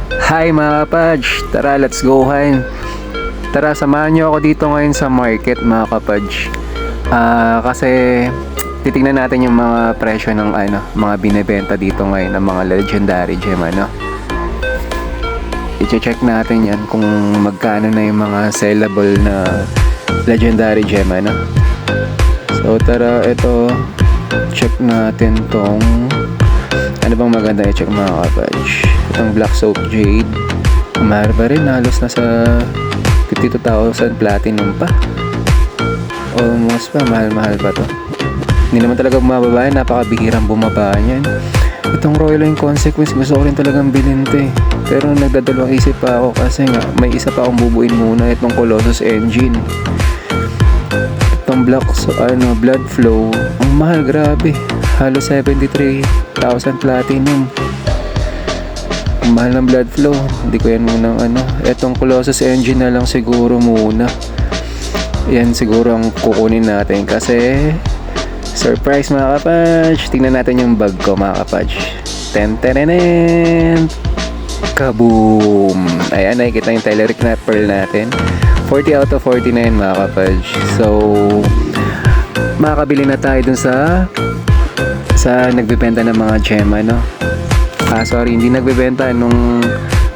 Hi mga kapadge, tara let's go hain. Tara samahan nyo ako dito ngayon sa market mga kapadge. Kasi titingnan natin yung mga presyo ng mga binebenta dito ngayon ng mga legendary gem I-check natin yan kung magkano na yung mga sellable na legendary gem So tara, ito check natin tong ano bang maganda i-check mga kapadge. Itong Black Soap Jade, mahal pa rin, halos nasa 52,000 platinum pa, almost pa, mahal pa to. Hindi naman talaga bumababa, napakabihirang bumaba niyan. Itong Royal Line Consequence gusto ko rin talagang bilhin to pero nagdadalawang isip pa ako kasi nga may isa pa akong bubuin muna, itong Colossus Engine. Itong Blood Flow, ang mahal, grabe, halos 73,000 platinum. Ang mahal ng Blood Flow, hindi ko yan munang Etong Colossus Engine na lang siguro muna. Yan siguro ang kukunin natin kasi surprise mga kapadge. Tingnan natin yung bag ko mga kapadge. Ten-ten-ten-ten, kaboom! Ayan, nakikita yung Telluric na pearl natin. 40 out of 49 mga kapadge. So makakabili na tayo dun sa nagbebenta ng mga gem sorry, hindi nagbebenta nung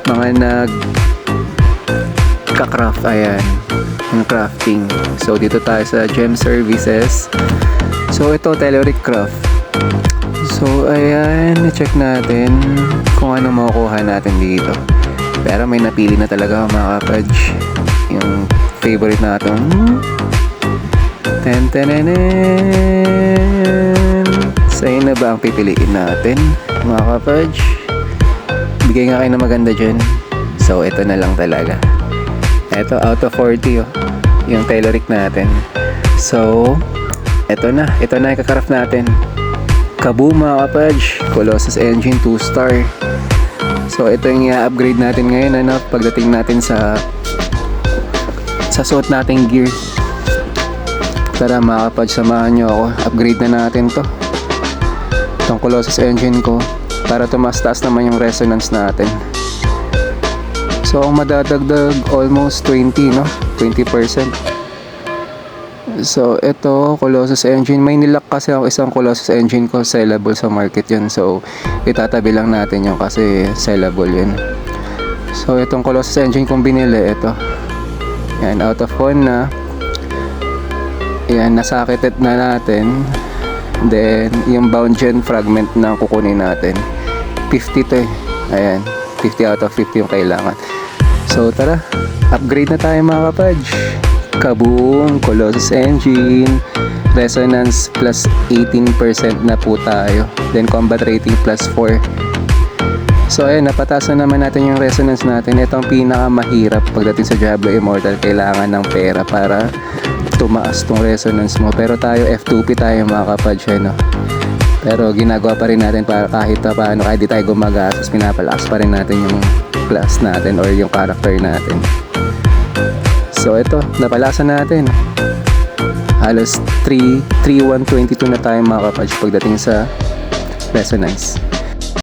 mga nagka-craft, ayan, yung crafting. So dito tayo sa Gem Services. So ito Telluric Craft. So ayan, i-check natin kung ano makukuha natin dito. Pero may napili na talaga mga kapadge, yung favorite natin. Sa'yo na ba ang pipiliin natin mga kapadge? Bigay nga kayo na maganda dyan. So ito na lang talaga. Ito out of 40 yung Telluric natin. So ito na ikakaraft natin. Kaboom mga kapadge, Colossus Engine 2 star. So ito yung i-upgrade natin ngayon pagdating natin sa suot nating gear. Tara mga kapadge, samahan nyo ako. Upgrade na natin to, itong Colossus Engine ko, para tumaas-taas naman yung resonance natin. So ang madadagdag almost 20%. So ito Colossus Engine, may nilock kasi ako isang Colossus Engine ko, sellable sa market yun. So itatabi lang natin yun kasi sellable yun. So itong Colossus Engine kong binili, ito yan, out of 1 na. Yan, nasakited na natin. Then yung bound gen fragment na kukunin natin, 50 to ayan, 50 out of 50 yung kailangan. So tara, upgrade na tayo mga kapadge. Kaboom, Colossus Engine, resonance plus 18% na po tayo, then combat rating plus 4. So ayan, napataas na naman natin yung resonance natin. Ito ang pinakamahirap pagdating sa Diablo Immortal, kailangan ng pera para tumaas tong resonance mo. Pero tayo F2P tayo mga kapadge pero ginagawa pa rin natin para kahit paano, kahit di tayo gumagastos, pinapalakas pa rin natin yung class natin or yung character natin. So ito, napalasan natin. Halos 3-1-22 na tayo mga kapadge pagdating sa resonance.